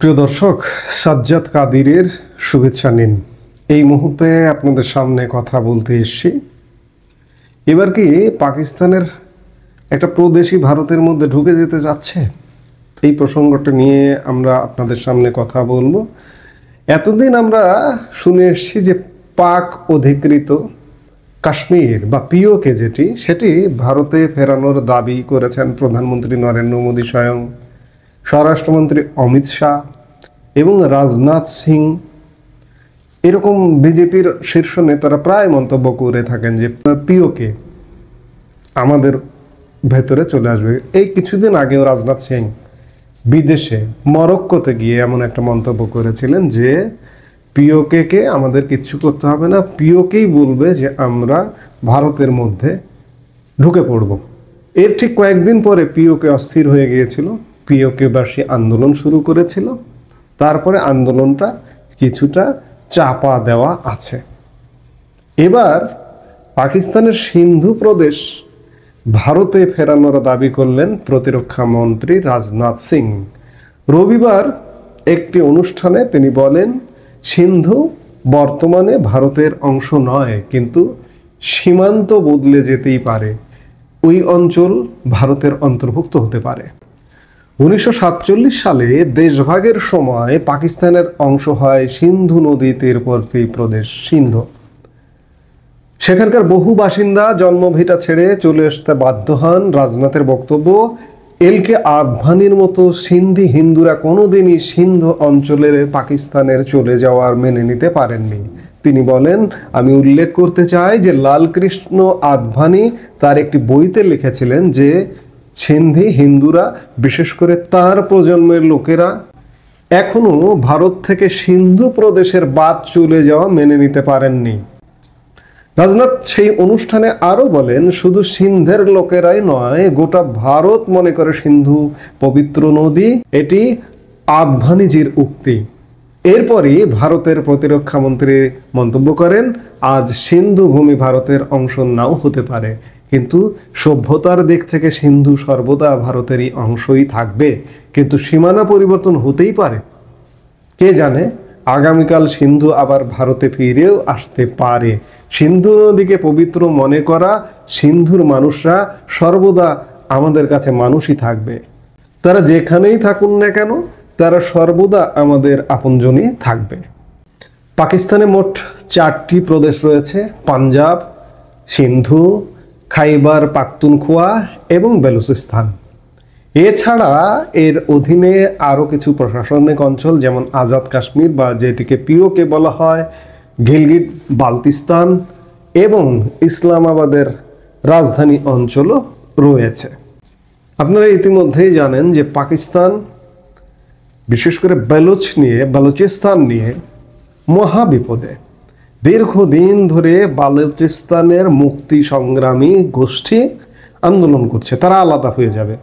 প্রিয় দর্শক, সাজ্জাদ কাদিরের শুভেচ্ছা নিন। এই মুহূর্তে আপনাদের সামনে কথা বলতে এসেছি। এবার কি পাকিস্তানের একটা প্রদেশই ভারতের মধ্যে ঢুকে যেতে যাচ্ছে? এই প্রসঙ্গটা নিয়ে আমরা আপনাদের সামনে কথা বলবো। এতদিন আমরা শুনে এসেছি যে পাক অধিকৃত কাশ্মীর বা পিওকে সেটি ভারতে ফেরানোর দাবি করেছেন প্রধানমন্ত্রী নরেন্দ্র মোদী স্বয়ং, স্বরাষ্ট্রমন্ত্রী অমিত শাহ এবং রাজনাথ সিং। এরকম বিজেপির শীর্ষ নেতারা প্রায় মন্তব্য করে থাকেন যে পিওকে আমাদের ভেতরে চলে আসবে। এই কিছুদিন আগেও রাজনাথ সিং বিদেশে মরক্কোতে গিয়ে এমন একটা মন্তব্য করেছিলেন যে পিওকে আমাদের কিচ্ছু করতে হবে না, পিওকেই বলবে যে আমরা ভারতের মধ্যে ঢুকে পড়ব। এর ঠিক কয়েকদিন পরে পিওকে অস্থির হয়ে গিয়েছিল, পিওকেবাসী আন্দোলন শুরু করেছিল। তারপরে আন্দোলনটা কিছুটা চাপা দেওয়া আছে। এবার পাকিস্তানের সিন্ধু প্রদেশ ভারতে ফেরানোর দাবি করলেন প্রতিরক্ষা মন্ত্রী রাজনাথ সিং। রবিবার একটি অনুষ্ঠানে তিনি বলেন, সিন্ধু বর্তমানে ভারতের অংশ নয়, কিন্তু সীমান্ত বদলে যেতেই পারে, ওই অঞ্চল ভারতের অন্তর্ভুক্ত হতে পারে। 1947 সালে দেশভাগের সময় পাকিস্তানের অংশ হয় সিন্ধু নদী তীরবর্তী প্রদেশ সিন্ধু। সেখানকার বহু বাসিন্দা জন্মভিটা ছেড়ে চলে আসতে বাধ্য হন। রাজনাথের বক্তব্য, এলকে আদভানির মতো সিন্ধি হিন্দুরা কোনোদিনই সিন্ধু অঞ্চলের পাকিস্তানের চলে যাওয়ার মেনে নিতে পারেননি। তিনি বলেন, আমি উল্লেখ করতে চাই যে লালকৃষ্ণ আদভানি তার একটি বইতে লিখেছিলেন যে সিন্ধি হিন্দুরা, বিশেষ করে তার প্রজন্মের লোকেরা, এখনো ভারত থেকে সিন্ধু প্রদেশের বাদ চলে যাওয়া মেনে নিতে পারেননি। রাজনাথ সেই অনুষ্ঠানে আরো বলেন, শুধু সিন্ধের লোকেরাই নয়, গোটা ভারত মনে করে সিন্ধু পবিত্র নদী। এটি আদভানিজির উক্তি। এরপরই ভারতের প্রতিরক্ষা মন্ত্রী মন্তব্য করেন, আজ সিন্ধু ভূমি ভারতের অংশ নাও হতে পারে, কিন্তু সভ্যতার দিক থেকে সিন্ধু সর্বদা ভারতেরই অংশই থাকবে। কিন্তু সীমানা পরিবর্তন হতেই পারে, কে জানে, আগামীকাল সিন্ধু আবার ভারতে ফিরেও আসতে পারে। সিন্ধু নদীকে পবিত্র মনে করা সিন্ধুর মানুষরা সর্বদা আমাদের কাছে মানুষই থাকবে। তারা যেখানেই থাকুন না কেন, তারা সর্বদা আমাদের আপনজনই থাকবে। পাকিস্তানে মোট 4টি প্রদেশ রয়েছে, পাঞ্জাব, সিন্ধু, খাইবার পাখতুনখোয়া এবং বেলুচিস্তান। এছাড়া এর অধীনে আরও কিছু প্রশাসনিক অঞ্চল, যেমন আজাদ কাশ্মীর বা যেটিকে পিওকে বলা হয়, গিলগিট বালতিস্তান এবং ইসলামাবাদের রাজধানী অঞ্চলও রয়েছে। আপনারা ইতিমধ্যেই জানেন যে পাকিস্তান বিশেষ করে বালুচিস্তান নিয়ে মহাবিপদে। দীর্ঘদিন ধরে বালুচিস্তানের মুক্তি সংগ্রামী গোষ্ঠী আন্দোলন করছে, তারা আলাদা হয়ে যাবে।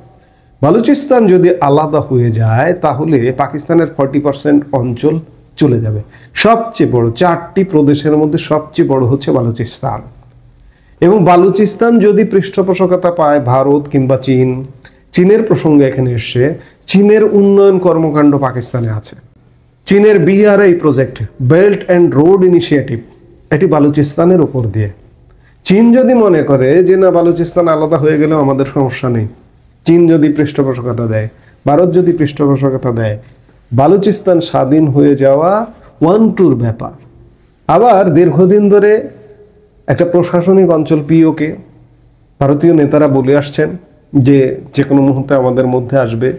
বালুচিস্তান যদি আলাদা হয়ে যায় তাহলে পাকিস্তানের 40% অঞ্চল চলে যাবে। সবচেয়ে বড় 4টি প্রদেশের মধ্যে সবচেয়ে বড় হচ্ছে বালুচিস্তান। এবং বালুচিস্তান যদি পৃষ্ঠপোষকতা পায় ভারত কিংবা চীন, চীনের প্রসঙ্গে এখানে এসে, চীনের উন্নয়ন কর্মকাণ্ড পাকিস্তানে আছে। চীনের BRI project, belt and road initiative, এটি বালুচিস্তানের উপর দিয়ে। চীন যদি মনে করে যে না, বালুচিস্তান আলাদা হয়ে গেলেও আমাদের সমস্যা নেই, চীন যদি পৃষ্ঠপোষকতা দেয়, ভারত যদি পৃষ্ঠপোষকতা দেয়, বালুচিস্তান স্বাধীন হয়ে যাওয়া 1-2 ব্যাপার। আবার দীর্ঘদিন ধরে একটা প্রশাসনিক অঞ্চল পিওকে, ভারতীয় নেতারা বলে আসছেন যে যে কোনো মুহূর্তে আমাদের মধ্যে আসবে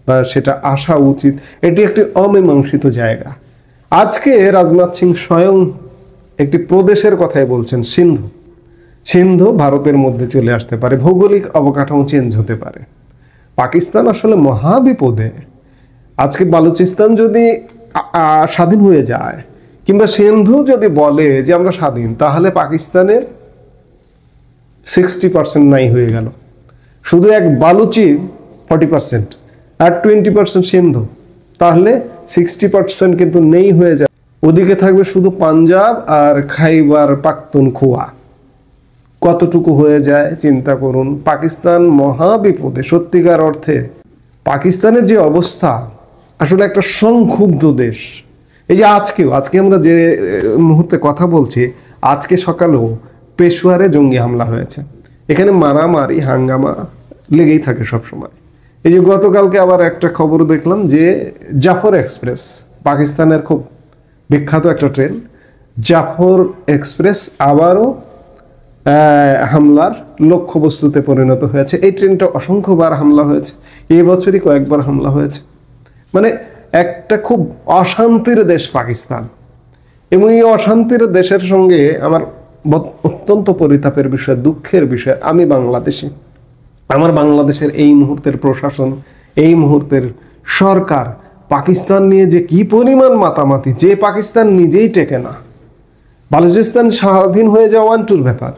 বা সেটা আসা উচিত। এটি একটি অমীমাংসিত জায়গা। আজকে রাজনাথ সিং স্বয়ং একটি প্রদেশের কথাই বলছেন, সিন্ধু। সিন্ধু ভারতের মধ্যে চলে আসতে পারে, ভৌগোলিক অবকাঠামো চেঞ্জ হতে পারে। পাকিস্তান আসলে মহাবিপদে। আজকে বালুচিস্তান যদি স্বাধীন হয়ে যায় কিংবা সিন্ধু যদি বলে যে আমরা স্বাধীন, তাহলে পাকিস্তানের 60% নাই হয়ে গেল। শুধু এক বালুচি 40% আর 20% সিন্ধু, তাহলে 60% কিন্তু নেই হয়ে যায়। ওদিকে থাকবে শুধু পাঞ্জাব আর খাইবার পাখতুনখোয়া। কতটুকু হয়ে যায় চিন্তা করুন। পাকিস্তান মহাবিপদে, সত্যিকার অর্থে। পাকিস্তানের যে অবস্থা আসলে একটা সংক্ষুব্ধ দেশ। এই যে আজকে আমরা যে মুহূর্তে কথা বলছি, আজকে সকালেও পেশোয়ারে জঙ্গি হামলা হয়েছে। এখানে মারামারি হাঙ্গামা লেগেই থাকে সব সময়। এই যে গতকালকে আবার একটা খবর দেখলাম যে জাফর এক্সপ্রেস, পাকিস্তানের খুব বিখ্যাত একটা ট্রেন, জাফর এক্সপ্রেস আবারও হামলার লক্ষ্যবস্তুতে পরিণত হয়েছে। এই ট্রেনটা অসংখ্যবার হামলা হয়েছে, এই বছরই কয়েকবার হামলা হয়েছে। মানে একটা খুব অশান্তির দেশ পাকিস্তান, এবং এই অশান্তির দেশের সঙ্গে আমার অত্যন্ত পরিতাপের বিষয়, দুঃখের বিষয়, আমি বাংলাদেশি, আমার বাংলাদেশের এই মুহূর্তের প্রশাসন, এই মুহূর্তের সরকার পাকিস্তান নিয়ে যে কি পরিমাণ মাতামাতি, যে পাকিস্তান নিজেই টেকে না। বালুচিস্তান স্বাধীন হয়ে যাওয়া ওয়ান-টুর ব্যাপার।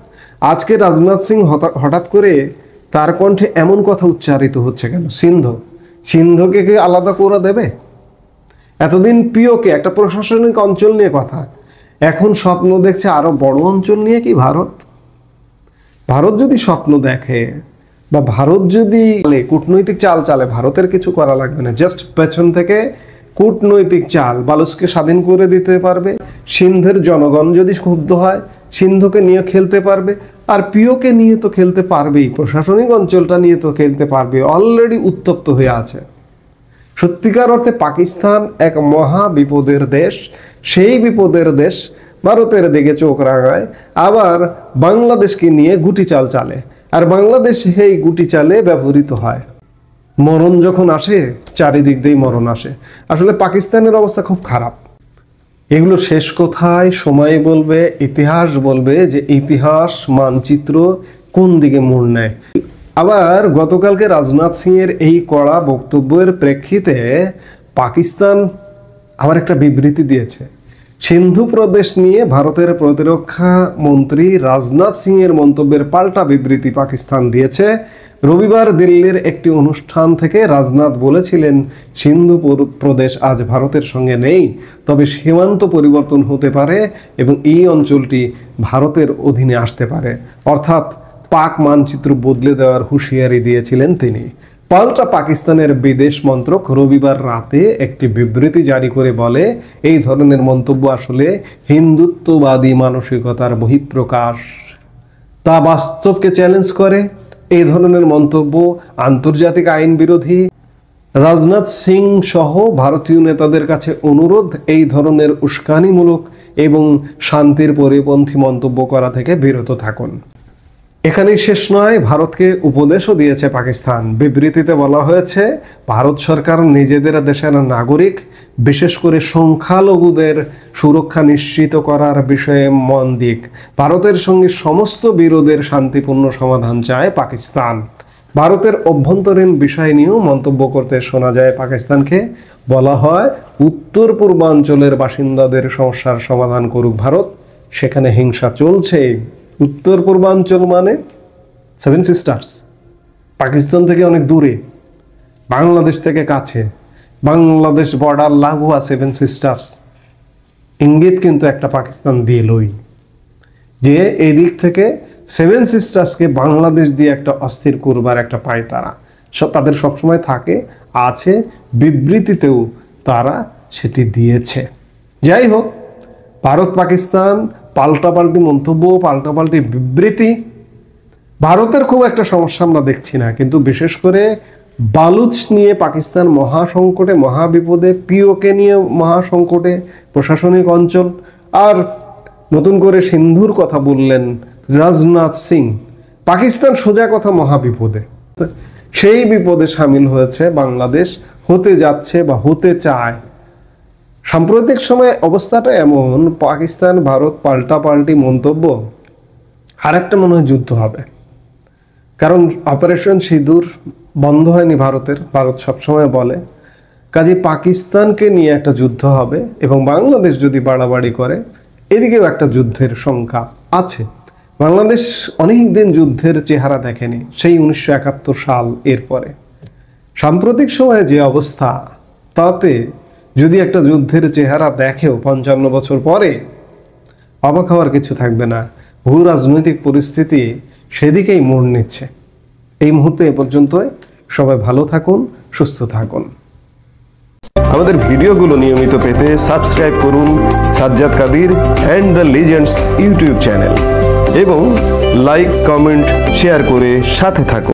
আজকে রাজনাথ সিং হঠাৎ করে তার কণ্ঠে এমন কথা উচ্চারিত হচ্ছে কেন? সিন্ধকে কি আলাদা করে দেবে? এতদিন পিওকে একটা প্রশাসনিক অঞ্চল নিয়ে কথা, এখন স্বপ্ন দেখছে আরো বড় অঞ্চল নিয়ে। কি ভারত যদি স্বপ্ন দেখে বা ভারত যদি কূটনৈতিক চাল চালে, ভারতের কিছু করা লাগবে না, জাস্ট পেছন থেকে কূটনৈতিক চাল, বালুচকে স্বাধীন করে দিতে পারবে। সিন্ধের জনগণ যদি ক্ষুব্ধ হয়, সিন্ধুকে নিয়ে খেলতে পারবে, আর পিওকে নিয়ে তো খেলতে পারবেই, প্রশাসনিক অঞ্চলটা নিয়ে তো খেলতে পারবে। অলরেডি উত্তপ্ত হয়ে আছে। সত্যিকার অর্থে পাকিস্তান এক মহা বিপদের দেশ। সেই বিপদের দেশ ভারতের দিকে চোখ রাঙায়, আবার বাংলাদেশকে নিয়ে গুটি চাল চালে, আর বাংলাদেশ সেই গুটি চালে ব্যবহৃত হয়। মরণ যখন আসে, চারিদিক দিয়ে মরণ আসে। আসলে পাকিস্তানের অবস্থা খুব খারাপ। এগুলো শেষ কোথায় সময় বলবে, ইতিহাস বলবে যে ইতিহাস মানচিত্র কোন দিকে মোড় নেয়। আবার গতকালকে রাজনাথ সিং এর এই কড়া বক্তব্যের প্রেক্ষিতে পাকিস্তান আবার একটা বিবৃতি দিয়েছে। সিন্ধু প্রদেশ নিয়ে ভারতের প্রতিরক্ষা মন্ত্রী রাজনাথ সিং এর মন্তব্যের পাল্টা বিবৃতি পাকিস্তান দিয়েছে। রবিবার দিল্লির একটি অনুষ্ঠান থেকে রাজনাথ বলেছিলেন, সিন্ধু প্রদেশ আজ ভারতের সঙ্গে নেই, তবে সীমান্ত পরিবর্তন হতে পারে এবং এই অঞ্চলটি ভারতের অধীনে আসতে পারে। অর্থাৎ পাক মানচিত্র বদলে দেওয়ার হুঁশিয়ারি দিয়েছিলেন তিনি। পাল্টা পাকিস্তানের বিদেশ মন্ত্রক রবিবার রাতে একটি বিবৃতি জারি করে বলে, এই ধরনের মন্তব্য আসলে হিন্দুত্ববাদী মানসিকতার বহিঃপ্রকাশ, তা বাস্তবকে চ্যালেঞ্জ করে। এই ধরনের মন্তব্য আন্তর্জাতিক আইন বিরোধী। রাজনাথ সিং সহ ভারতীয় নেতাদের কাছে অনুরোধ, এই ধরনের উস্কানিমূলক এবং শান্তির পরিপন্থী মন্তব্য করা থেকে বিরত থাকুন। এখানেই শেষ নয়, ভারতকে উপদেশও দিয়েছে পাকিস্তান। বিবৃতিতে বলা হয়েছে, ভারত সরকার নিজেদের দেশের নাগরিক, বিশেষ করে সংখ্যালঘুদের সুরক্ষা নিশ্চিত করার বিষয়ে মন দিক। ভারতের সঙ্গে সমস্ত বিরোধের শান্তিপূর্ণ সমাধান চায় পাকিস্তান। ভারতের অভ্যন্তরীণ বিষয় নিয়েও মন্তব্য করতে শোনা যায় পাকিস্তানকে। বলা হয়, উত্তর পূর্বাঞ্চলের বাসিন্দাদের সমস্যার সমাধান করুক ভারত, সেখানে হিংসা চলছে। উত্তর পূর্বাঞ্চল মানে সেভেন সিস্টার্স, পাকিস্তান থেকে অনেক দূরে, বাংলাদেশ থেকে কাছে, বাংলাদেশ বর্ডার লাগোয়া সেভেন সিস্টার্স। ইঙ্গিত কিন্তু একটা পাকিস্তান দিলই যে এই দিক থেকে সেভেন সিস্টার্সকে বাংলাদেশ দিয়ে একটা অস্থির করবার একটা পায় তারা, তাদের সবসময় থাকে, আছে। বিবৃতিতেও তারা সেটি দিয়েছে। যাই হোক, ভারত পাকিস্তান পাল্টাপাল্টি মন্তব্য, পাল্টাপাল্টি বিবৃতি। ভারতের খুব একটা সমস্যা আমরা দেখছি না, কিন্তু বিশেষ করে বালুচ নিয়ে পাকিস্তান মহাসংকটে, মহাবিপদে, পিওকে নিয়ে মহাসংকটে, প্রশাসনিক অঞ্চল। আর নতুন করে সিন্ধুর কথা বললেন রাজনাথ সিং। পাকিস্তান সোজা কথা মহাবিপদে, সেই বিপদে সামিল হয়েছে বাংলাদেশ, হতে যাচ্ছে বা হতে চায়। সাম্প্রতিক সময়ে অবস্থাটা এমন, পাকিস্তান ভারত পাল্টাপাল্টি মন্তব্য, আর একটা মনে হয় যুদ্ধ হবে। কারণ অপারেশন সিঁদুর বন্ধ হয়নি ভারতের, ভারত সবসময় বলে। কাজে পাকিস্তানকে নিয়ে একটা যুদ্ধ হবে, এবং বাংলাদেশ যদি বাড়াবাড়ি করে, এদিকেও একটা যুদ্ধের সংখ্যা আছে। বাংলাদেশ অনেক দিন যুদ্ধের চেহারা দেখেনি, সেই 1971 সাল। এরপরে সাম্প্রতিক সময়ে যে অবস্থা, তাতে যদি একটা যুদ্ধের চেহারা দেখেও 55 বছর পরে, অবাক হওয়ার কিছু থাকবে না। ভূ রাজনৈতিক পরিস্থিতি সেদিকেই মোড় নিচ্ছে। এই মুহূর্তে এ পর্যন্তই। সবাই ভালো থাকুন, সুস্থ থাকুন। আমাদের ভিডিওগুলো নিয়মিত পেতে সাবস্ক্রাইব করুন Sajjad Kadir and the legends YouTube channel এবং লাইক, কমেন্ট, শেয়ার করে সাথে থাকুন।